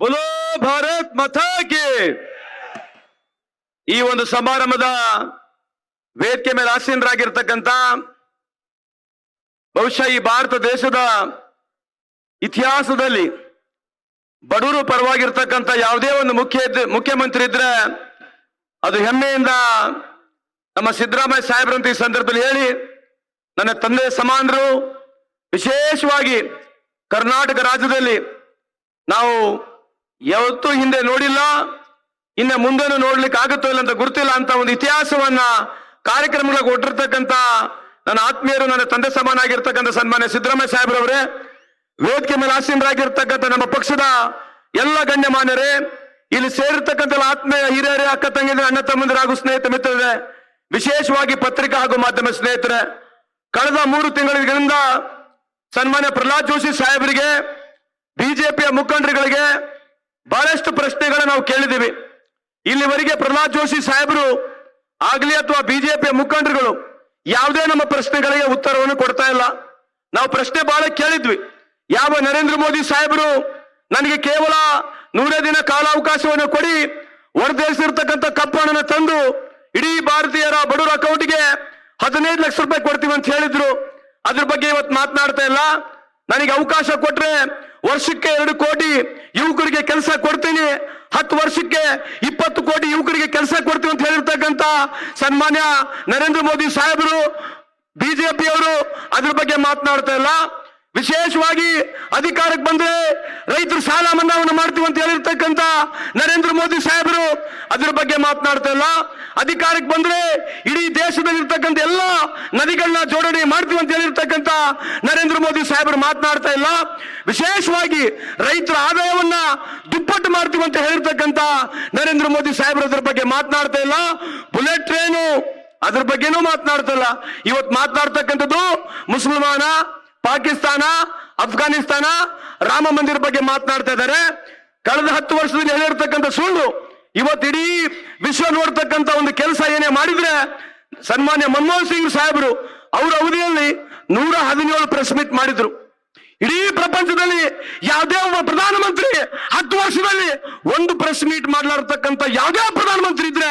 बोलो भारत माता की। ಈ ಒಂದು ಸಮಾರಂಭದ ವೇದಿಕೆ ಮೇಲೆ ಆಸೀನರಾಗಿರ್ತಕ್ಕಂಥ ಬಹುಶಃ ಈ ಭಾರತ ದೇಶದ ಇತಿಹಾಸದಲ್ಲಿ ಬಡವರು ಪರವಾಗಿರ್ತಕ್ಕಂಥ ಯಾವುದೇ ಒಂದು ಮುಖ್ಯಮಂತ್ರಿ ಇದ್ರೆ ಅದು ಹೆಮ್ಮೆಯಿಂದ ನಮ್ಮ ಸಿದ್ದರಾಮಯ್ಯ ಸಾಹೇಬ್ರಂತ ಈ ಸಂದರ್ಭದಲ್ಲಿ ಹೇಳಿ, ನನ್ನ ತಂದೆ ಸಮಾನರು ವಿಶೇಷವಾಗಿ ಕರ್ನಾಟಕ ರಾಜ್ಯದಲ್ಲಿ ನಾವು ಯಾವತ್ತೂ ಹಿಂದೆ ನೋಡಿಲ್ಲ, ಇನ್ನು ಮುಂದೆನೂ ನೋಡ್ಲಿಕ್ಕೆ ಆಗುತ್ತೋ ಇಲ್ಲ ಅಂತ ಗುರುತಿಲ್ಲ ಅಂತ ಒಂದು ಇತಿಹಾಸವನ್ನ ಕಾರ್ಯಕ್ರಮಗಳಿಗೆ ಕೊಟ್ಟಿರ್ತಕ್ಕಂಥ ನನ್ನ ಆತ್ಮೀಯರು, ನನ್ನ ತಂದೆ ಸಮಾನ ಆಗಿರ್ತಕ್ಕಂಥ ಸನ್ಮಾನ್ಯ ಸಿದ್ದರಾಮಯ್ಯ ಸಾಹೇಬ್ರವರೇ, ವೇದಿಕೆ ಮೇಲೆ ಆಸೀನರಾಗಿರ್ತಕ್ಕಂಥ ನಮ್ಮ ಪಕ್ಷದ ಎಲ್ಲ ಗಣ್ಯಮಾನ್ಯರೇ, ಇಲ್ಲಿ ಸೇರಿರ್ತಕ್ಕಂಥ ಆತ್ಮೀಯ ಹಿರಿಯರೇ, ಅಕ್ಕ ತಂಗಿದ್ರೆ, ಅಣ್ಣ ತಮ್ಮಂದಿರ ಹಾಗೂ ಸ್ನೇಹಿತ ಮಿತ್ರರೇ, ವಿಶೇಷವಾಗಿ ಪತ್ರಿಕಾ ಹಾಗೂ ಮಾಧ್ಯಮ ಸ್ನೇಹಿತರೆ, ಕಳೆದ 3 ತಿಂಗಳಿಂದ ಸನ್ಮಾನ್ಯ ಪ್ರಹ್ಲಾದ್ ಜೋಶಿ ಸಾಹೇಬರಿಗೆ, ಬಿಜೆಪಿಯ ಮುಖಂಡರುಗಳಿಗೆ ಬಹಳಷ್ಟು ಪ್ರಶ್ನೆಗಳನ್ನ ನಾವು ಕೇಳಿದ್ದೀವಿ. ಇಲ್ಲಿವರೆಗೆ ಪ್ರಹ್ಲಾದ್ ಜೋಶಿ ಸಾಹೇಬರು ಆಗ್ಲಿ ಅಥವಾ ಬಿಜೆಪಿಯ ಮುಖಂಡರುಗಳು ಯಾವುದೇ ನಮ್ಮ ಪ್ರಶ್ನೆಗಳಿಗೆ ಉತ್ತರವನ್ನು ಕೊಡ್ತಾ ಇಲ್ಲ. ನಾವು ಪ್ರಶ್ನೆ ಬಹಳ ಕೇಳಿದ್ವಿ. ಯಾವ ನರೇಂದ್ರ ಮೋದಿ ಸಾಹೇಬರು ನನಗೆ ಕೇವಲ 100 ದಿನ ಕಾಲಾವಕಾಶವನ್ನು ಕೊಡಿ, ಹೊರದೇಶಿರ್ತಕ್ಕಂಥ ಕಪ್ಪಣ್ಣನ ತಂದು ಇಡೀ ಭಾರತೀಯರ ಬಡವರ ಅಕೌಂಟ್ಗೆ 15 ಲಕ್ಷ ರೂಪಾಯಿ ಕೊಡ್ತೀವಿ ಅಂತ ಹೇಳಿದ್ರು. ಅದ್ರ ಬಗ್ಗೆ ಇವತ್ತು ಮಾತನಾಡ್ತಾ ಇಲ್ಲ. ನನಗೆ ಅವಕಾಶ ಕೊಟ್ರೆ ವರ್ಷಕ್ಕೆ 2 ಕೋಟಿ ಯುವಕರಿಗೆ ಕೆಲಸ ಕೊಡ್ತೀನಿ, 10 ವರ್ಷಕ್ಕೆ 20 ಕೋಟಿ ಯುವಕರಿಗೆ ಕೆಲಸ ಕೊಡ್ತೀವಿ ಅಂತ ಹೇಳಿರ್ತಕ್ಕಂಥ ಸನ್ಮಾನ್ಯ ನರೇಂದ್ರ ಮೋದಿ ಸಾಹೇಬರು, ಬಿಜೆಪಿಯವರು ಅದ್ರ ಬಗ್ಗೆ ಮಾತನಾಡ್ತಾ ಇಲ್ಲ. ವಿಶೇಷವಾಗಿ ಅಧಿಕಾರಕ್ಕೆ ಬಂದ್ರೆ ರೈತರು ಸಾಲ ಮನ್ನಾವನ್ನು ಮಾಡ್ತೀವಿ ಅಂತ ಹೇಳಿರ್ತಕ್ಕಂಥ ನರೇಂದ್ರ ಮೋದಿ ಸಾಹೇಬರು ಅದ್ರ ಬಗ್ಗೆ ಮಾತನಾಡ್ತಾ ಇಲ್ಲ. ಅಧಿಕಾರಕ್ಕೆ ಬಂದ್ರೆ ಇಡೀ ದೇಶದಲ್ಲಿರ್ತಕ್ಕಂಥ ಎಲ್ಲ ನದಿಗಳನ್ನ ಜೋಡಣೆ ಮಾಡ್ತೀವಿ ಅಂತ ಹೇಳಿರ್ತಕ್ಕಂಥ ನರೇಂದ್ರ ಮೋದಿ ಸಾಹೇಬರು ಮಾತನಾಡ್ತಾ ಇಲ್ಲ. ವಿಶೇಷವಾಗಿ ರೈತರ ಆದಾಯವನ್ನ ದುಪ್ಪಟ್ಟು ಮಾಡ್ತೀವಿ ಅಂತ ಹೇಳಿರ್ತಕ್ಕಂಥ ನರೇಂದ್ರ ಮೋದಿ ಸಾಹೇಬರು ಅದ್ರ ಬಗ್ಗೆ ಮಾತನಾಡ್ತಾ ಇಲ್ಲ. ಬುಲೆಟ್ ಟ್ರೈನು ಅದ್ರ ಬಗ್ಗೆನೂ ಮಾತನಾಡ್ತಾ ಇಲ್ಲ. ಇವತ್ತು ಮಾತನಾಡ್ತಕ್ಕಂಥದ್ದು ಮುಸಲ್ಮಾನ, ಪಾಕಿಸ್ತಾನ, ಅಫ್ಘಾನಿಸ್ತಾನ, ರಾಮ ಮಂದಿರ ಬಗ್ಗೆ ಮಾತನಾಡ್ತಾ ಇದ್ದಾರೆ. ಕಳೆದ 10 ವರ್ಷದಲ್ಲಿ ಹೇಳಿರ್ತಕ್ಕಂಥ ಸುಳ್ಳು ಇವತ್ತು ಇಡೀ ವಿಶ್ವ ನೋಡ್ತಕ್ಕಂಥ ಒಂದು ಕೆಲಸ ಏನೇ ಮಾಡಿದ್ರೆ, ಸನ್ಮಾನ್ಯ ಮನಮೋಹನ್ ಸಿಂಗ್ ಸಾಹೇಬರು ಅವರ ಅವಧಿಯಲ್ಲಿ 117 ಪ್ರೆಸ್ ಮೀಟ್ ಮಾಡಿದ್ರು. ಇಡೀ ಪ್ರಪಂಚದಲ್ಲಿ ಯಾವುದೇ ಒಬ್ಬ ಪ್ರಧಾನಮಂತ್ರಿ 10 ವರ್ಷದಲ್ಲಿ ಒಂದು ಪ್ರೆಸ್ ಮೀಟ್ ಮಾಡಲಾರತಕ್ಕಂಥ ಯಾವುದೇ ಪ್ರಧಾನಮಂತ್ರಿ ಇದ್ರೆ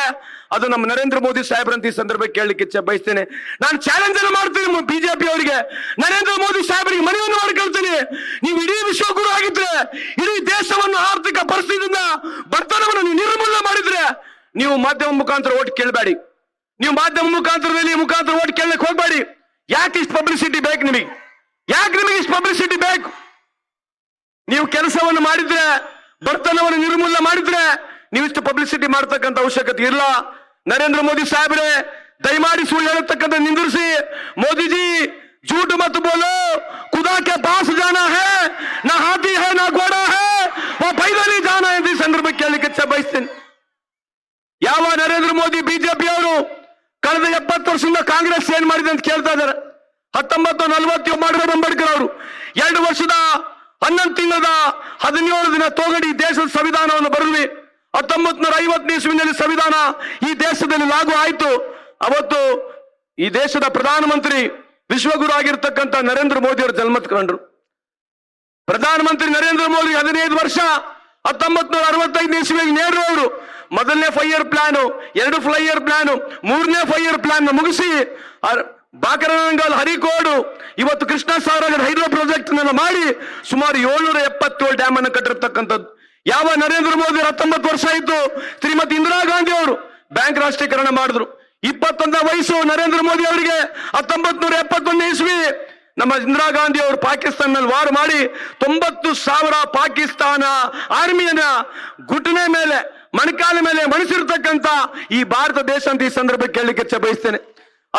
ಅದು ನಮ್ಮ ನರೇಂದ್ರ ಮೋದಿ ಸಾಹೇಬ್ರಂತ ಈ ಸಂದರ್ಭಕ್ಕೆ ಕೇಳಲಿಕ್ಕೆ ಇಚ್ಛೆ ಬಯಸ್ತೇನೆ. ನಾನು ಚಾಲೆಂಜ್ ಅನ್ನು ಮಾಡ್ತೀನಿ ಬಿಜೆಪಿ ಅವರಿಗೆ, ನರೇಂದ್ರ ಮೋದಿ ಸಾಹೇಬರಿಗೆ ಮನವಿಯನ್ನು ಮಾಡ್ಕೊಳ್ತೀನಿ. ನೀವು ಇಡೀ ವಿಶ್ವಗುರು ಆಗಿದ್ರೆ, ಇಡೀ ದೇಶವನ್ನು ಆರ್ಥಿಕ ಪರಿಸ್ಥಿತಿಯಿಂದ ಬಡತನವನ್ನು ನೀವು ನಿರ್ಮೂಲನೆ ಮಾಡಿದ್ರೆ, ನೀವು ಮಾಧ್ಯಮ ಮುಖಾಂತರ ಓಟ್ ಕೇಳಬೇಡಿ. ನೀವು ಮಾಧ್ಯಮ ಮುಖಾಂತರ ಓಟ್ ಕೇಳಲಿಕ್ಕೆ ಹೋಗ್ಬೇಡಿ. ಯಾಕೆ ಇಷ್ಟು ಪಬ್ಲಿಸಿಟಿ ಬೇಕು ನಿಮಗೆ? ಯಾಕೆ ನಿಮಗೆ ಇಷ್ಟು ಪಬ್ಲಿಸಿಟಿ ಬೇಕು? ನೀವು ಕೆಲಸವನ್ನು ಮಾಡಿದ್ರೆ, ಬಡತನವನ್ನು ನಿರ್ಮೂಲನೆ ಮಾಡಿದ್ರೆ ನೀವು ಇಷ್ಟು ಪಬ್ಲಿಸಿಟಿ ಮಾಡ್ತಕ್ಕಂಥ ಅವಶ್ಯಕತೆ ಇಲ್ಲ. ನರೇಂದ್ರ ಮೋದಿ ಸಾಹೇಬ್ರೆ, ದಯಮಾಡಿ ಸುಳ್ಳು ಹೇಳತಕ್ಕಂಥ ನಿಂದಿರಿಸಿ. ಮೋದಿಜಿ झूठ मत बोलो, खुदा के पास जाना है, ना हाथी है ना घोड़ा है, वो पैदल ही जाना है. ಈ ಸಂದರ್ಭಕ್ಕೆ ಕೇಳಲಿಕ್ಕೆ ಇಚ್ಛೆ ಬಯಸ್ತೇನೆ. ಯಾವ ನರೇಂದ್ರ ಮೋದಿ ಬಿಜೆಪಿ ಅವರು ಕಳೆದ 70 ವರ್ಷದಿಂದ ಕಾಂಗ್ರೆಸ್ ಏನ್ ಮಾಡಿದೆ ಅಂತ ಕೇಳ್ತಾ ಇದ್ದಾರೆ. 1940 ಮಾಡಿರೋ ಅಂಬೇಡ್ಕರ್ ಅವರು 2 ವರ್ಷದ 11 ತಿಂಗಳ 17 ದಿನ ತೋಗಡಿ ದೇಶದ ಸಂವಿಧಾನವನ್ನು ಬರೆದ್ವಿ. 1950 ಇಸ್ವಿನಲ್ಲಿ ಸಂವಿಧಾನ ಈ ದೇಶದಲ್ಲಿ ಲಾಗು ಆಯಿತು. ಅವತ್ತು ಈ ದೇಶದ ಪ್ರಧಾನಮಂತ್ರಿ ವಿಶ್ವಗುರು ಆಗಿರ್ತಕ್ಕಂಥ ನರೇಂದ್ರ ಮೋದಿ ಅವರು ಜನ್ಮ ತಗೊಂಡ್ರು. ಪ್ರಧಾನಮಂತ್ರಿ ನರೇಂದ್ರ ಮೋದಿ 15 ವರ್ಷ 1965 ಇಸ್ವಿಯಲ್ಲಿ ನೆಹರು ಅವರು ಮೊದಲನೇ 5 ಇಯರ್ ಪ್ಲಾನ್, 2 ಫ್ಲೈಯರ್ ಪ್ಲಾನ್, 3ನೇ 5 ಇಯರ್ ಪ್ಲಾನ್ ಮುಗಿಸಿ ಬಾಕರನಂಗಲ್, ಹರಿಕೋಡು, ಇವತ್ತು ಕೃಷ್ಣ ಸಾಗರ ಹೈಡ್ರೋ ಪ್ರಾಜೆಕ್ಟ್ ಮಾಡಿ ಸುಮಾರು 777 ಡ್ಯಾಮ್ ಅನ್ನು ಕಟ್ಟಿರ್ತಕ್ಕಂಥದ್ದು. ಯಾವ ನರೇಂದ್ರ ಮೋದಿ 19 ವರ್ಷ ಆಯಿತು, ಶ್ರೀಮತಿ ಇಂದಿರಾ ಗಾಂಧಿ ಅವರು ಬ್ಯಾಂಕ್ ರಾಷ್ಟ್ರೀಕರಣ ಮಾಡಿದ್ರು. 21ನೇ ವಯಸ್ಸು ನರೇಂದ್ರ ಮೋದಿ ಅವರಿಗೆ 1971 ಇಸ್ವಿ ನಮ್ಮ ಇಂದಿರಾ ಗಾಂಧಿ ಅವರು ಪಾಕಿಸ್ತಾನದಲ್ಲಿ ವಾರ್ ಮಾಡಿ 90,000 ಪಾಕಿಸ್ತಾನ ಆರ್ಮಿಯನ್ನ ಗುಟನೆ ಮೇಲೆ, ಮಣಕಾಲ ಮೇಲೆ ಮಣಿಸಿರ್ತಕ್ಕಂಥ ಈ ಭಾರತ ದೇಶ ಅಂತ ಈ ಸಂದರ್ಭಕ್ಕೆ ಕೇಳಲಿಕ್ಕೆ ಇಚ್ಛೆ ಬಯಸ್ತೇನೆ.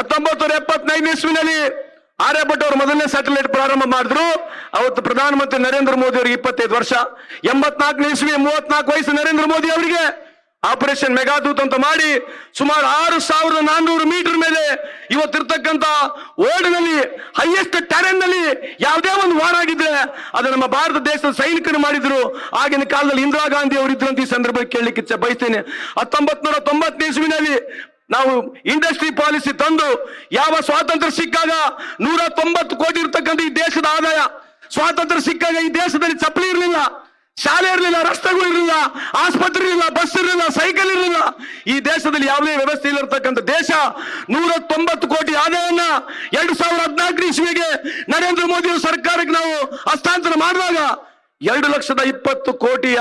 1975 ಇಸ್ವಿನಲ್ಲಿ ಆರ್ಯಭಟ್ ಅವರು ಮೊದಲನೇ ಸ್ಯಾಟಲೈಟ್ ಪ್ರಾರಂಭ ಮಾಡಿದ್ರು. ಅವತ್ತು ಪ್ರಧಾನಮಂತ್ರಿ ನರೇಂದ್ರ ಮೋದಿ ಅವರಿಗೆ 25 ವರ್ಷ. 84ನೇ ಇಸ್ವಿ 34 ವಯಸ್ಸು ನರೇಂದ್ರ ಮೋದಿ ಅವರಿಗೆ ಆಪರೇಷನ್ ಮೆಗಾದೂತ್ ಅಂತ ಮಾಡಿ ಸುಮಾರು 6,400 ಮೀಟರ್ ಮೇಲೆ ಇವತ್ತಿರ್ತಕ್ಕಂಥ ಓಡಿನಲ್ಲಿ ಹೈಯೆಸ್ಟ್ ಟೆರೆನ್ ನಲ್ಲಿ ಯಾವುದೇ ಒಂದು ವಾರ್ ಆಗಿದ್ರೆ ಅದು ನಮ್ಮ ಭಾರತ ದೇಶದ ಸೈನಿಕರು ಮಾಡಿದ್ರು. ಆಗಿನ ಕಾಲದಲ್ಲಿ ಇಂದಿರಾ ಗಾಂಧಿ ಅವರು ಇದ್ರು ಅಂತ ಈ ಸಂದರ್ಭಕ್ಕೆ ಕೇಳಲಿಕ್ಕೆ ಇಚ್ಛೆ ಬಯಸ್ತೇನೆ. 1990 ಇಸ್ವಿನಲ್ಲಿ ನಾವು ಇಂಡಸ್ಟ್ರಿ ಪಾಲಿಸಿ ತಂದು ಯಾವ ಸ್ವಾತಂತ್ರ್ಯ ಸಿಕ್ಕಾಗ 190 ಕೋಟಿ ಇರ್ತಕ್ಕಂಥ ಈ ದೇಶದ ಆದಾಯ, ಸ್ವಾತಂತ್ರ್ಯ ಸಿಕ್ಕಾಗ ಈ ದೇಶದಲ್ಲಿ ಚಪ್ಪಲಿ ಇರಲಿಲ್ಲ, ಶಾಲೆ ಇರಲಿಲ್ಲ, ರಸ್ತೆಗಳು ಆಸ್ಪತ್ರೆ ಇರಲಿಲ್ಲ, ಬಸ್ ಇರಲಿಲ್ಲ, ಸೈಕಲ್ ಇರಲಿಲ್ಲ. ಈ ದೇಶದಲ್ಲಿ ಯಾವುದೇ ವ್ಯವಸ್ಥೆ ಇಲ್ಲಿರ್ತಕ್ಕಂಥ ದೇಶ 190 ಕೋಟಿ ಆದಾಯವನ್ನ 2014 ಇಸ್ವಿಗೆ ನರೇಂದ್ರ ಮೋದಿ ಸರ್ಕಾರಕ್ಕೆ ನಾವು ಹಸ್ತಾಂತರ ಮಾಡುವಾಗ 2,20,000 ಕೋಟಿಯ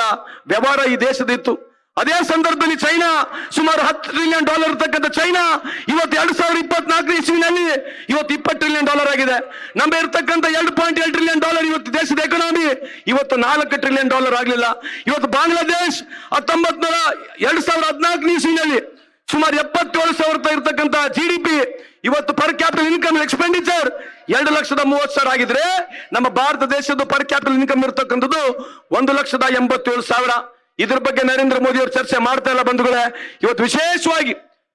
ವ್ಯವಹಾರ ಈ ದೇಶದಿತ್ತು. ಅದೇ ಸಂದರ್ಭದಲ್ಲಿ ಚೈನಾ ಸುಮಾರು $10 ಟ್ರಿಲಿಯನ್ ಇರತಕ್ಕಂಥ ಚೈನಾ ಇವತ್ತು 2024 ಇಸ್ವಿನಲ್ಲಿ ಇವತ್ತು $20 ಟ್ರಿಲಿಯನ್ ಆಗಿದೆ. ನಮ್ಮ ಇರ್ತಕ್ಕಂಥ $2.7 ಟ್ರಿಲಿಯನ್ ಇವತ್ತು ದೇಶದ ಎಕಾನಮಿ ಇವತ್ತು $4 ಟ್ರಿಲಿಯನ್ ಆಗಲಿಲ್ಲ. ಇವತ್ತು ಬಾಂಗ್ಲಾದೇಶ್ 2014 ಇಸ್ವಿನಲ್ಲಿ ಸುಮಾರು 77,000 ಇರ್ತಕ್ಕಂಥ GDP ಇವತ್ತು ಪರ್ ಕ್ಯಾಪಿಟಲ್ ಇನ್ಕಮ್ ಎಕ್ಸ್ಪೆಂಡಿಚರ್ 2,30,000 ಆಗಿದ್ರೆ ನಮ್ಮ ಭಾರತ ದೇಶದ ಪರ್ ಕ್ಯಾಪಿಟಲ್ ಇನ್ಕಮ್ ಇರ್ತಕ್ಕಂಥದ್ದು 1,87,000. ಇದ್ರ ಬಗ್ಗೆ ನರೇಂದ್ರ ಮೋದಿ ಅವರು ಚರ್ಚೆ ಮಾಡ್ತಾ ಇಲ್ಲ ಬಂಧುಗಳೇ. ಇವತ್ತು ವಿಶೇಷವಾಗಿ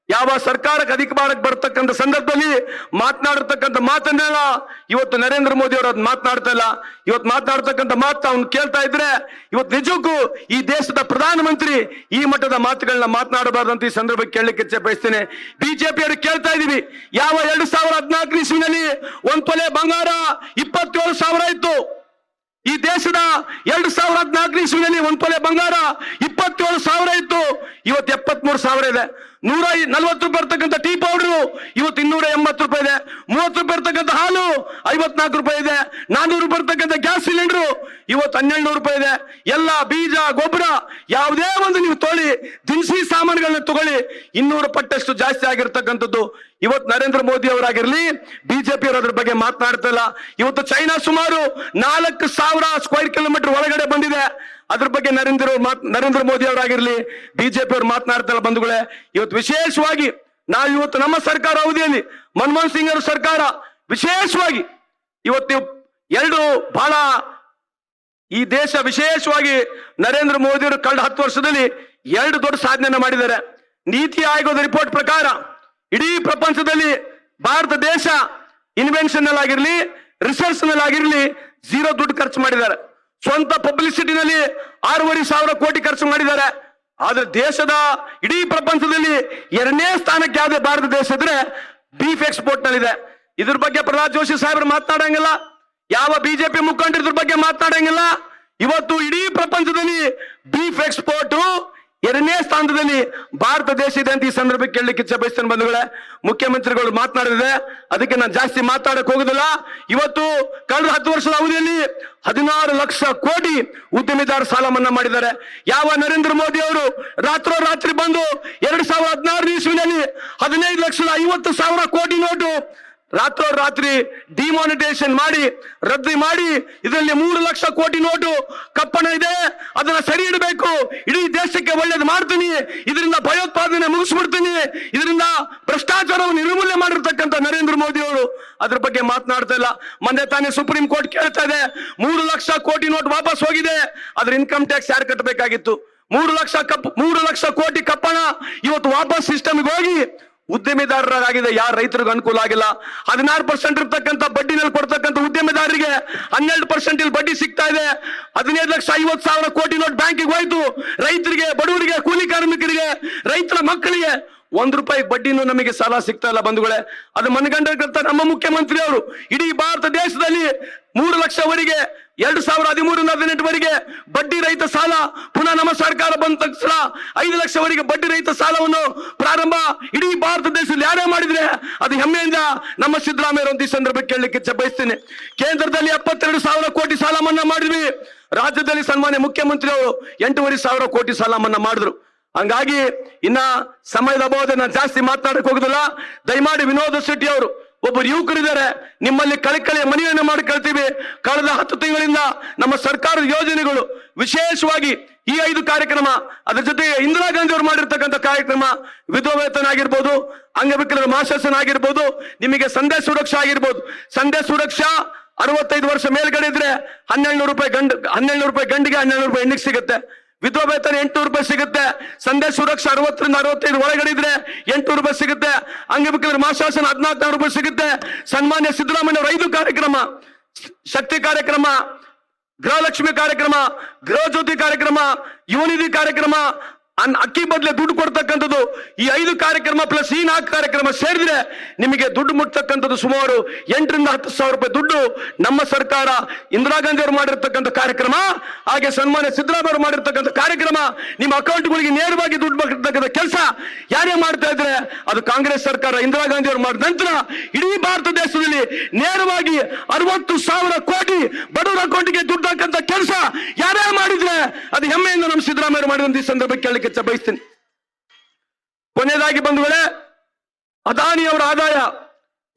ಯಾವ ಸರ್ಕಾರಕ್ಕೆ ಅಧಿಕಾರಕ್ಕೆ ಬರ್ತಕ್ಕಂಥ ಸಂದರ್ಭದಲ್ಲಿ ಮಾತನಾಡಿರ್ತಕ್ಕಂಥ ಮಾತನ್ನೆಲ್ಲ ಇವತ್ತು ನರೇಂದ್ರ ಮೋದಿ ಅವರು ಅದು ಮಾತನಾಡ್ತಾ ಇಲ್ಲ. ಇವತ್ತು ಮಾತನಾಡ್ತಕ್ಕಂಥ ಮಾತು ಅವ್ನು ಕೇಳ್ತಾ ಇದ್ರೆ ಇವತ್ತು ನಿಜಕ್ಕೂ ಈ ದೇಶದ ಪ್ರಧಾನಮಂತ್ರಿ ಈ ಮಟ್ಟದ ಮಾತುಗಳನ್ನ ಮಾತನಾಡಬಾರ್ದಂತ ಈ ಸಂದರ್ಭಕ್ಕೆ ಕೇಳಲಿಕ್ಕೆ ಇಚ್ಛೆ ಬಯಸ್ತೇನೆ. ಬಿಜೆಪಿ ಅವರು ಕೇಳ್ತಾ ಇದೀವಿ, ಯಾವ 2014 ಇಸ್ವಿನಲ್ಲಿ 1 ತೊಲೆ ಬಂಗಾರ 27,000 ಇತ್ತು. ಈ ದೇಶದ 2014 ಇಸ್ವಿನಲ್ಲಿ 1 ತೊಲೆ ಬಂಗಾರ 27,000 ಇತ್ತು. ಇವತ್ತು 73,000 ಇದೆ. 140 ರೂಪಾಯಿ ಇರ್ತಕ್ಕಂಥ ಟೀ ಪೌಡರ್ ಇವತ್ತು 280 ರೂಪಾಯಿ ಇದೆ. 30 ರೂಪಾಯಿ ಇರ್ತಕ್ಕಂಥ ಹಾಲು 54 ರೂಪಾಯಿ ಇದೆ. 400 ರೂಪಾಯಿ ಇರ್ತಕ್ಕಂಥ ಗ್ಯಾಸ್ ಸಿಲಿಂಡರ್ ಇವತ್ತು 1,200 ರೂಪಾಯಿ ಇದೆ. ಎಲ್ಲ ಬೀಜ ಗೊಬ್ಬರ ಯಾವುದೇ ಒಂದು ನೀವು ತೊಗೊಳ್ಳಿ, ದಿನಸಿ ಸಾಮಾನುಗಳನ್ನ ತಗೊಳ್ಳಿ, 200 ಪಟ್ಟಷ್ಟು ಜಾಸ್ತಿ ಆಗಿರ್ತಕ್ಕಂಥದ್ದು. ಇವತ್ತು ನರೇಂದ್ರ ಮೋದಿ ಅವರಾಗಿರ್ಲಿ, ಬಿಜೆಪಿ ಅವರು ಅದ್ರ ಬಗ್ಗೆ ಮಾತನಾಡ್ತಾ ಇಲ್ಲ. ಇವತ್ತು ಚೈನಾ ಸುಮಾರು 4,000 ಸ್ಕ್ವೇರ್ ಕಿಲೋಮೀಟರ್ ಒಳಗಡೆ ಬಂದಿದೆ. ಅದ್ರ ಬಗ್ಗೆ ನರೇಂದ್ರ ಮೋದಿ ಅವರಾಗಿರ್ಲಿ, ಬಿಜೆಪಿ ಅವರು ಮಾತನಾಡ್ತಾ ಇಲ್ಲ ಬಂಧುಗಳೇ. ಇವತ್ತು ವಿಶೇಷವಾಗಿ ನಾವು ಇವತ್ತು ನಮ್ಮ ಸರ್ಕಾರ ಅವಧಿಯಲ್ಲಿ ಮನಮೋಹನ್ ಸಿಂಗ್ ಅವರ ಸರ್ಕಾರ ವಿಶೇಷವಾಗಿ ಇವತ್ತು ಎರಡು ಬಹಳ ಈ ದೇಶ ವಿಶೇಷವಾಗಿ ನರೇಂದ್ರ ಮೋದಿ ಅವರು ಕಳೆದ 10 ವರ್ಷದಲ್ಲಿ 2 ದೊಡ್ಡ ಸಾಧನೆಯನ್ನು ಮಾಡಿದ್ದಾರೆ. ನೀತಿ ಆಯೋಗದ ರಿಪೋರ್ಟ್ ಪ್ರಕಾರ ಇಡೀ ಪ್ರಪಂಚದಲ್ಲಿ ಭಾರತ ದೇಶ ಇನ್ವೆನ್ಷನ್ ನಲ್ಲಿ ಆಗಿರ್ಲಿ, ರಿಸರ್ಚ್ ನಲ್ಲಿ ಆಗಿರ್ಲಿ 0 ದುಡ್ಡು ಖರ್ಚು ಮಾಡಿದ್ದಾರೆ. ಸ್ವಂತ ಪಬ್ಲಿಸಿಟಿನಲ್ಲಿ 6,500 ಕೋಟಿ ಖರ್ಚು ಮಾಡಿದ್ದಾರೆ. ಆದ್ರೆ ದೇಶದ ಇಡೀ ಪ್ರಪಂಚದಲ್ಲಿ 2ನೇ ಸ್ಥಾನಕ್ಕೆ ಯಾವುದೇ ಭಾರತ ದೇಶ ಇದ್ರೆ ಬೀಫ್ ಎಕ್ಸ್ಪೋರ್ಟ್ ನಲ್ಲಿದೆ. ಇದ್ರ ಬಗ್ಗೆ ಪ್ರಹ್ಲಾದ್ ಜೋಶಿ ಸಾಹೇಬ್ರು ಮಾತನಾಡಂಗಿಲ್ಲ, ಯಾವ ಬಿಜೆಪಿ ಮುಖಂಡರು ಇದ್ರ ಬಗ್ಗೆ ಮಾತನಾಡಂಗಿಲ್ಲ. ಇವತ್ತು ಇಡೀ ಪ್ರಪಂಚದಲ್ಲಿ ಬೀಫ್ ಎಕ್ಸ್ಪೋರ್ಟ್ 2ನೇ ಸ್ಥಾನದಲ್ಲಿ ಭಾರತ ದೇಶ ಇದೆ ಅಂತ ಈ ಸಂದರ್ಭಕ್ಕೆ ಕೇಳಲಿಕ್ಕೆ ಇಚ್ಛೆ ಬಯಸ್ತೇನೆ ಬಂಧುಗಳೇ. ಮುಖ್ಯಮಂತ್ರಿಗಳು ಮಾತನಾಡಿದೆ, ಅದಕ್ಕೆ ನಾನು ಜಾಸ್ತಿ ಮಾತಾಡಕ್ ಹೋಗುದಿಲ್ಲ. ಇವತ್ತು ಕಳೆದ 10 ವರ್ಷದ ಅವಧಿಯಲ್ಲಿ 16 ಲಕ್ಷ ಕೋಟಿ ಉದ್ಯಮಿದಾರ ಸಾಲ ಮನ್ನಾ ಮಾಡಿದ್ದಾರೆ. ಯಾವ ನರೇಂದ್ರ ಮೋದಿ ಅವರು ರಾತ್ರೋರಾತ್ರಿ ಬಂದು 2016 ಇಸ್ವಿನಲ್ಲಿ 15,50,000 ಕೋಟಿ ನೋಟು ರಾತ್ರೋರಾತ್ರಿ ಡಿಮಾನಿಟೈಸೇಷನ್ ಮಾಡಿ ರದ್ದು ಮಾಡಿ ಇದರಲ್ಲಿ 3 ಲಕ್ಷ ಕೋಟಿ ನೋಟು ಕಪ್ಪಣ ಇದೆ, ಅದನ್ನ ಸರಿ ಇಡಬೇಕು, ಇಡೀ ದೇಶಕ್ಕೆ ಒಳ್ಳೇದು ಮಾಡ್ತೀನಿ, ಇದರಿಂದ ಭಯೋತ್ಪಾದನೆ ಮುಗಿಸ್ಬಿಡ್ತೀನಿ, ಇದರಿಂದ ಭ್ರಷ್ಟಾಚಾರವನ್ನು ನಿರ್ಮೂಲನೆ ಮಾಡಿರ್ತಕ್ಕಂಥ ನರೇಂದ್ರ ಮೋದಿ ಅವರು ಅದ್ರ ಬಗ್ಗೆ ಮಾತನಾಡ್ತಾ ಇಲ್ಲ. ಮೊನ್ನೆ ತಾನೇ ಸುಪ್ರೀಂ ಕೋರ್ಟ್ ಕೇಳ್ತಾ ಇದೆ, 3 ಲಕ್ಷ ಕೋಟಿ ನೋಟ್ ವಾಪಸ್ ಹೋಗಿದೆ, ಅದ್ರ ಇನ್ಕಮ್ ಟ್ಯಾಕ್ಸ್ ಯಾರು ಕಟ್ಟಬೇಕಾಗಿತ್ತು? 3 ಲಕ್ಷ ಕೋಟಿ ಕಪ್ಪಣ ಇವತ್ತು ವಾಪಸ್ ಸಿಸ್ಟಮ್ಗೆ ಹೋಗಿ ಉದ್ಯಮಿದಾರರಾಗಿದೆ, ಯಾರು ರೈತರಿಗೆ ಅನುಕೂಲ ಆಗಿಲ್ಲ. 16% ಇರ್ತಕ್ಕಂಥ ಬಡ್ಡಿನಲ್ಲಿ ಕೊಡ್ತಕ್ಕಂಥ ಉದ್ಯಮಿದಾರರಿಗೆ 12% ಇಲ್ಲಿ ಬಡ್ಡಿ ಸಿಗ್ತಾ ಇದೆ. 15,50,000 ಕೋಟಿ ನೋಟ್ ಬ್ಯಾಂಕಿಗೆ ಹೋಯ್ತು. ರೈತರಿಗೆ, ಬಡವರಿಗೆ, ಕೂಲಿ ಕಾರ್ಮಿಕರಿಗೆ, ರೈತರ ಮಕ್ಕಳಿಗೆ ₹1 ಬಡ್ಡಿನೂ ನಮಗೆ ಸಾಲ ಸಿಗ್ತಾ ಇಲ್ಲ ಬಂಧುಗಳೇ. ಅದು ಮನಗಂಡಿರ್ತಕ್ಕಂಥ ನಮ್ಮ ಮುಖ್ಯಮಂತ್ರಿ ಅವರು ಇಡೀ ಭಾರತ ದೇಶದಲ್ಲಿ 3 ಲಕ್ಷವರೆಗೆ 2013-18ವರೆಗೆ ಬಡ್ಡಿ ರಹಿತ ಸಾಲ, ಪುನಃ ನಮ್ಮ ಸರ್ಕಾರ ಬಂದ ತಕ್ಷಣ 5 ಲಕ್ಷವರೆಗೆ ಬಡ್ಡಿ ರಹಿತ ಸಾಲವನ್ನು ಪ್ರಾರಂಭ ಇಡೀ ಭಾರತ ದೇಶದಲ್ಲಿ ಯಾರೇ ಮಾಡಿದ್ರೆ ಅದು ಹೆಮ್ಮೆಯಿಂದ ನಮ್ಮ ಸಿದ್ದರಾಮಯ್ಯ ಅಂತ ಈ ಸಂದರ್ಭಕ್ಕೆ ಕೇಳಲಿಕ್ಕೆ ಇಚ್ಛೆ ಬಯಸ್ತೇನೆ. ಕೇಂದ್ರದಲ್ಲಿ 72,000 ಕೋಟಿ ಸಾಲ ಮನ್ನಾ ಮಾಡಿದ್ವಿ, ರಾಜ್ಯದಲ್ಲಿ ಸನ್ಮಾನ್ಯ ಮುಖ್ಯಮಂತ್ರಿ ಅವರು 8,500 ಕೋಟಿ ಸಾಲ ಮನ್ನಾ ಮಾಡಿದ್ರು. ಹಂಗಾಗಿ ಇನ್ನ ಸಮಯದ ಅಭಾವದ ನಾನು ಜಾಸ್ತಿ ಮಾತನಾಡಕ್ ಹೋಗುದಿಲ್ಲ. ದಯಮಾಡಿ ವಿನೋದ್ ಶೆಟ್ಟಿ ಅವರು ಒಬ್ಬರು ಯುವಕರಿದ್ದಾರೆ, ನಿಮ್ಮಲ್ಲಿ ಕಳಕಳಿಯ ಮನವಿಯನ್ನು ಮಾಡಿ ಕೇಳ್ತೀವಿ. ಕಳೆದ 10 ತಿಂಗಳಿಂದ ನಮ್ಮ ಸರ್ಕಾರದ ಯೋಜನೆಗಳು, ವಿಶೇಷವಾಗಿ ಈ 5 ಕಾರ್ಯಕ್ರಮ, ಅದರ ಜೊತೆಗೆ ಇಂದಿರಾ ಗಾಂಧಿ ಅವರು ಮಾಡಿರ್ತಕ್ಕಂಥ ಕಾರ್ಯಕ್ರಮ, ವಿಧವಾ ವೇತನ ಆಗಿರ್ಬೋದು, ಅಂಗವಿಕಲರ ಮಾಸಾಸನ ಆಗಿರ್ಬೋದು, ನಿಮಗೆ ಸಂದೇಶ ಸುರಕ್ಷಾ ಆಗಿರ್ಬೋದು. ಸಂದೇಶ ಸುರಕ್ಷಾ 65 ವರ್ಷ ಮೇಲ್ಗಡೆ ಇದ್ರೆ 1,200 ರೂಪಾಯಿ ಗಂಡಿಗೆ 1,200 ರೂಪಾಯಿ ಹೆಣ್ಣಿಗೆ ಸಿಗುತ್ತೆ. ವಿಧವಾ ವೇತನ 800 ರೂಪಾಯಿ ಸಿಗುತ್ತೆ. ಸಂದೇಶ ಸುರಕ್ಷಾ 60ರಿಂದ 65 ಒಳಗಡೆ ಇದ್ರೆ 800 ರೂಪಾಯಿ ಸಿಗುತ್ತೆ. ಅಂಗವಿಕಲರ ಮಾಸಾಸನ 14,000 ರೂಪಾಯಿ ಸಿಗುತ್ತೆ. ಸನ್ಮಾನ್ಯ ಸಿದ್ದರಾಮಯ್ಯ ಅವರ 5 ಕಾರ್ಯಕ್ರಮ, ಶಕ್ತಿ ಕಾರ್ಯಕ್ರಮ, ಗೃಹಲಕ್ಷ್ಮಿ ಕಾರ್ಯಕ್ರಮ, ಗೃಹ ಜ್ಯೋತಿ ಕಾರ್ಯಕ್ರಮ, ಯುವನಿಧಿ ಕಾರ್ಯಕ್ರಮ, ಅಕ್ಕಿ ಬದಲೇ ದುಡ್ಡು ಕೊಡ್ತಕ್ಕಂಥದ್ದು ಈ 5 ಕಾರ್ಯಕ್ರಮ ಪ್ಲಸ್ ಈ 4 ಕಾರ್ಯಕ್ರಮ ಸೇರಿದ್ರೆ ನಿಮಗೆ ದುಡ್ಡು ಮುಟ್ತಕ್ಕಂಥದ್ದು ಸುಮಾರು 8 ರಿಂದ 10 ಸಾವಿರ ರೂಪಾಯಿ ದುಡ್ಡು ನಮ್ಮ ಸರ್ಕಾರ ಇಂದಿರಾ ಗಾಂಧಿ ಅವರು ಮಾಡಿರ್ತಕ್ಕಂಥ ಕಾರ್ಯಕ್ರಮ, ಹಾಗೆ ಸನ್ಮಾನ್ಯ ಸಿದ್ದರಾಮಯ್ಯ ಅವರು ಮಾಡಿರ್ತಕ್ಕಂಥ ಕಾರ್ಯಕ್ರಮ, ನಿಮ್ಮ ಅಕೌಂಟ್ಗಳಿಗೆ ನೇರವಾಗಿ ದುಡ್ಡು ಬರ್ತಕ್ಕಂಥ ಕೆಲಸ ಯಾರೇ ಮಾಡ್ತಾ ಇದ್ರೆ ಅದು ಕಾಂಗ್ರೆಸ್ ಸರ್ಕಾರ ಇಂದಿರಾ ಗಾಂಧಿ ಅವರು ಮಾಡಿದ ನಂತರ ಇಡೀ ಭಾರತ ದೇಶದಲ್ಲಿ ನೇರವಾಗಿ 60,000 ಕೋಟಿ ಬಡವರ ಅಕೌಂಟ್ಗೆ ದುಡ್ಡು ಹಾಕಂತ ಕೆಲಸ ಯಾರೇ ಮಾಡಿದ್ರೆ ಅದು ಹೆಮ್ಮೆಯಿಂದ ನಮ್ಮ ಸಿದ್ದರಾಮಯ್ಯ ಅವರು ಮಾಡಿದಂತ ಈ ಸಂದರ್ಭಕ್ಕೆ ಕೇಳಲಿಕ್ಕೆ ಬಯಸ್ತೀನಿ. ಕೊನೆಯದಾಗಿ ಬಂಧುಗಳೇ, ಅದಾನಿ ಅವರ ಆದಾಯ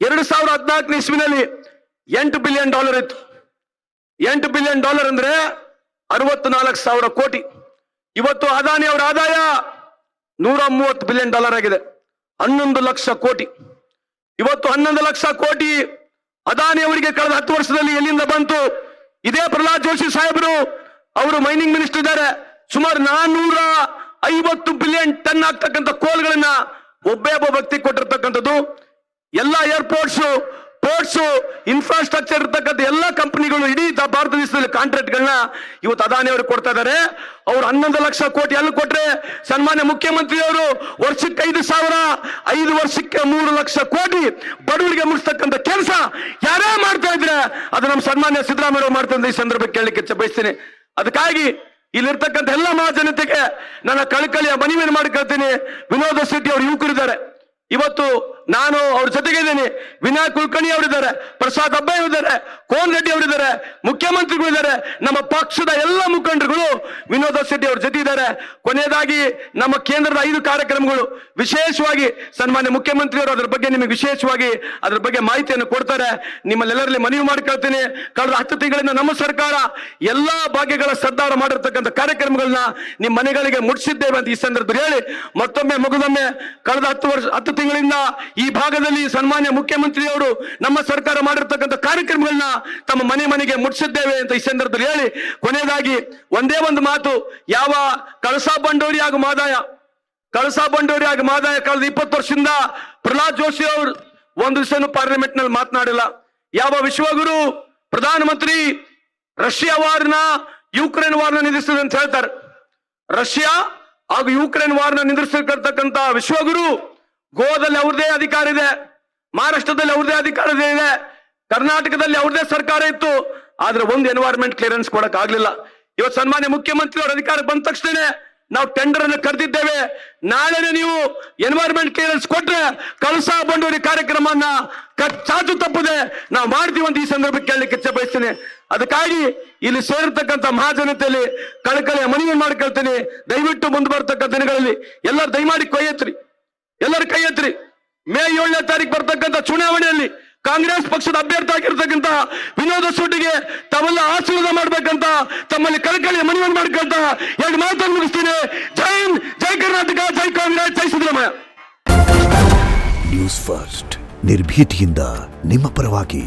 2014 ಇಸ್ವಿನಲ್ಲಿ $8 ಬಿಲಿಯನ್ ಇತ್ತು. $8 ಬಿಲಿಯನ್ ಅಂದ್ರೆ 64,000 ಕೋಟಿ. ಇವತ್ತು ಅದಾನಿ ಅವರ ಆದಾಯ $130 ಬಿಲಿಯನ್ ಆಗಿದೆ. 11 ಲಕ್ಷ ಕೋಟಿ. ಇವತ್ತು 11 ಲಕ್ಷ ಕೋಟಿ ಅದಾನಿ ಅವರಿಗೆ ಕಳೆದ 10 ವರ್ಷದಲ್ಲಿ ಎಲ್ಲಿಂದ ಬಂತು? ಇದೇ ಪ್ರಹ್ಲಾದ್ ಜೋಶಿ ಸಾಹೇಬರು, ಅವರು ಮೈನಿಂಗ್ ಮಿನಿಸ್ಟರ್ ಇದ್ದಾರೆ, ಸುಮಾರು 450 ಬಿಲಿಯನ್ ಟನ್ ಆಗ್ತಕ್ಕಂಥ ಕೋಲ್ಗಳನ್ನ ಒಬ್ಬ ವ್ಯಕ್ತಿ ಕೊಟ್ಟಿರ್ತಕ್ಕಂಥದ್ದು. ಎಲ್ಲ ಏರ್ಪೋರ್ಟ್ಸ್, ಪೋರ್ಟ್ಸ್, ಇನ್ಫ್ರಾಸ್ಟ್ರಕ್ಚರ್ ಇರ್ತಕ್ಕಂಥ ಎಲ್ಲ ಕಂಪನಿಗಳು ಇಡೀ ಭಾರತ ದೇಶದಲ್ಲಿ ಕಾಂಟ್ರಾಕ್ಟ್ ಗಳನ್ನ ಇವತ್ತು ಅದಾನಿ ಅವರು ಕೊಡ್ತಾ ಇದ್ದಾರೆ. ಅವ್ರು 11 ಲಕ್ಷ ಕೋಟಿ ಅಲ್ಲಿ ಕೊಟ್ರೆ ಸನ್ಮಾನ್ಯ ಮುಖ್ಯಮಂತ್ರಿ ಅವರು ವರ್ಷಕ್ಕೆ 5,000, 5 ವರ್ಷಕ್ಕೆ 3 ಲಕ್ಷ ಕೋಟಿ ಬಡವರಿಗೆ ಮುಗಿಸ್ತಕ್ಕಂಥ ಕೆಲಸ ಯಾರೇ ಮಾಡ್ತಾ ಇದ್ರೆ ಅದು ನಮ್ಮ ಸನ್ಮಾನ್ಯ ಸಿದ್ದರಾಮಯ್ಯ ಅವರು ಮಾಡ್ತಾ ಇದ್ದಾರೆ. ಈ ಸಂದರ್ಭಕ್ಕೆ ಕೇಳಲಿಕ್ಕೆ ಬಯಸ್ತೀನಿ. ಅದಕ್ಕಾಗಿ ಇಲ್ಲಿರ್ತಕ್ಕಂಥ ಎಲ್ಲ ಮಹಾಜನತೆಗೆ ನನ್ನ ಕಳಕಳಿಯ ಮನವಿಯನ್ನು ಮಾಡಿಕೊಳ್ತೀನಿ. ವಿನೋದ ಶೆಟ್ಟಿ ಅವರು ಯುವಕರಿದ್ದಾರೆ, ಇವತ್ತು ನಾನು ಅವ್ರ ಜೊತೆಗೆ ಇದ್ದೀನಿ. ವಿನಾಯಕ್ ಕುಲಕರ್ಣಿ ಅವರಿದ್ದಾರೆ, ಪ್ರಸಾದ್ ಅಬ್ಬಾಯಿ ಅವರಿದ್ದಾರೆ, ಕೋನ್ ರೆಡ್ಡಿ ಅವರಿದ್ದಾರೆ, ಮುಖ್ಯಮಂತ್ರಿಗಳಿದ್ದಾರೆ, ನಮ್ಮ ಪಕ್ಷದ ಎಲ್ಲ ಮುಖಂಡರುಗಳು ವಿನೋದ ಶೆಟ್ಟಿ ಅವ್ರ ಜೊತೆ ಇದ್ದಾರೆ. ಕೊನೆಯದಾಗಿ ನಮ್ಮ ಕೇಂದ್ರದ 5 ಕಾರ್ಯಕ್ರಮಗಳು ವಿಶೇಷವಾಗಿ ಸನ್ಮಾನ್ಯ ಮುಖ್ಯಮಂತ್ರಿಯವರು ಅದರ ಬಗ್ಗೆ ನಿಮಗೆ ವಿಶೇಷವಾಗಿ ಅದರ ಬಗ್ಗೆ ಮಾಹಿತಿಯನ್ನು ಕೊಡ್ತಾರೆ. ನಿಮ್ಮಲ್ಲೆಲ್ಲರಲ್ಲಿ ಮನವಿ ಮಾಡಿಕೊಳ್ತೀನಿ. ಕಳೆದ 10 ತಿಂಗಳಿಂದ ನಮ್ಮ ಸರ್ಕಾರ ಎಲ್ಲಾ ಭಾಗ್ಯಗಳ ಸರ್ದಾರ ಮಾಡಿರ್ತಕ್ಕಂಥ ಕಾರ್ಯಕ್ರಮಗಳನ್ನ ನಿಮ್ಮ ಮನೆಗಳಿಗೆ ಮುಟ್ಟಿಸಿದ್ದೇವೆ ಅಂತ ಈ ಸಂದರ್ಭದಲ್ಲಿ ಹೇಳಿ, ಮತ್ತೊಮ್ಮೆ ಮಗದೊಮ್ಮೆ ಕಳೆದ 10 ತಿಂಗಳಿಂದ ಈ ಭಾಗದಲ್ಲಿ ಸನ್ಮಾನ್ಯ ಮುಖ್ಯಮಂತ್ರಿಯವರು ನಮ್ಮ ಸರ್ಕಾರ ಮಾಡಿರ್ತಕ್ಕಂಥ ಕಾರ್ಯಕ್ರಮಗಳನ್ನ ತಮ್ಮ ಮನೆಗೆ ಮುಟ್ಟಿಸಿದ್ದೇವೆ ಅಂತ ಈ ಸಂದರ್ಭದಲ್ಲಿ ಹೇಳಿ, ಕೊನೆಯದಾಗಿ ಒಂದೇ ಒಂದು ಮಾತು, ಯಾವ ಕಳಸಾ ಬಂಡೂರಿ ಹಾಗೂ ಮಾದಾಯ ಕಳೆದ 20 ವರ್ಷದಿಂದ ಪ್ರಹ್ಲಾದ್ ಜೋಶಿ ಅವರು ಒಂದು ದಿವಸ ಪಾರ್ಲಿಮೆಂಟ್ ನಲ್ಲಿ ಮಾತನಾಡಿಲ್ಲ. ಯಾವ ವಿಶ್ವಗುರು ಪ್ರಧಾನಮಂತ್ರಿ ರಷ್ಯಾ ವಾರ್ನ ಯುಕ್ರೇನ್ ವಾರ್ನ ನಿಲ್ಲಿಸಿದೆ ಅಂತ ಹೇಳ್ತಾರೆ. ರಷ್ಯಾ ಹಾಗೂ ಯುಕ್ರೇನ್ ವಾರ್ನ ನಿಂದಿಸಿರ್ತಕ್ಕಂಥ ವಿಶ್ವಗುರು ಗೋವಾದಲ್ಲಿ ಅವ್ರದೇ ಅಧಿಕಾರ ಇದೆ, ಮಹಾರಾಷ್ಟ್ರದಲ್ಲಿ ಅವ್ರದೇ ಅಧಿಕಾರ ಇದೆ, ಕರ್ನಾಟಕದಲ್ಲಿ ಅವ್ರದೇ ಸರ್ಕಾರ ಇತ್ತು. ಆದ್ರೆ ಒಂದು ಎನ್ವೈರನ್ಮೆಂಟ್ ಕ್ಲಿಯರೆನ್ಸ್ ಕೊಡಕ್ ಆಗ್ಲಿಲ್ಲ. ಇವತ್ತು ಸನ್ಮಾನ್ಯ ಮುಖ್ಯಮಂತ್ರಿ ಅವರ ಅಧಿಕಾರ ಬಂದ ತಕ್ಷಣ ನಾವು ಟೆಂಡರ್ ಅನ್ನು ಕರೆದಿದ್ದೇವೆ. ನಾಳೆ ನೀವು ಎನ್ವೈರನ್ಮೆಂಟ್ ಕ್ಲಿಯರೆನ್ಸ್ ಕೊಟ್ರೆ ಕಳಸಾ ಬಂಡೂರಿ ಕಾರ್ಯಕ್ರಮನ ಚಾಚು ತಪ್ಪದೆ ನಾವು ಮಾಡ್ತೀವಿ ಅಂತ ಈ ಸಂದರ್ಭಕ್ಕೆ ಕೇಳಲಿಕ್ಕೆ ಬಯಸ್ತೇನೆ. ಅದಕ್ಕಾಗಿ ಇಲ್ಲಿ ಸೇರಿರ್ತಕ್ಕಂಥ ಮಹಾಜನತೆಯಲ್ಲಿ ಕಳಕಳಿಯ ಮನವಿ ಮಾಡ್ಕೊಳ್ತೀನಿ. ದಯವಿಟ್ಟು ಮುಂದೆ ಬರ್ತಕ್ಕಂಥ ದಿನಗಳಲ್ಲಿ ಎಲ್ಲರೂ ದಯಮಾಡಿ ಎಲ್ಲರೂ ಕೈ ಎತ್ತರಿ. ಮೇ 7ನೇ ತಾರೀಕು ಬರ್ತಕ್ಕಂಥ ಚುನಾವಣೆಯಲ್ಲಿ ಕಾಂಗ್ರೆಸ್ ಪಕ್ಷದ ಅಭ್ಯರ್ಥಿ ಆಗಿರ್ತಕ್ಕಂಥ ವಿನೋದ ಶೆಟ್ಟಿಗೆ ತಾವೆಲ್ಲ ಆಶೀರ್ವಾದ ಮಾಡ್ಬೇಕಂತ ತಮ್ಮಲ್ಲಿ ಕಳಕಳಿಯ ಮನವಿಯನ್ನು ಮಾಡ್ಕೊಂತ 2 ಮಾತನ್ನು ಮುಗಿಸ್ತೀನಿ. ಜೈ ಹಿಂದ್, ಜೈ ಕರ್ನಾಟಕ, ಜೈ ಕಾಂಗ್ರೆಸ್, ಜೈ ಸಿದ್ದರಾಮಯ್ಯ. ನ್ಯೂಸ್ ಫಸ್ಟ್, ನಿರ್ಭೀತಿಯಿಂದ ನಿಮ್ಮ ಪರವಾಗಿ.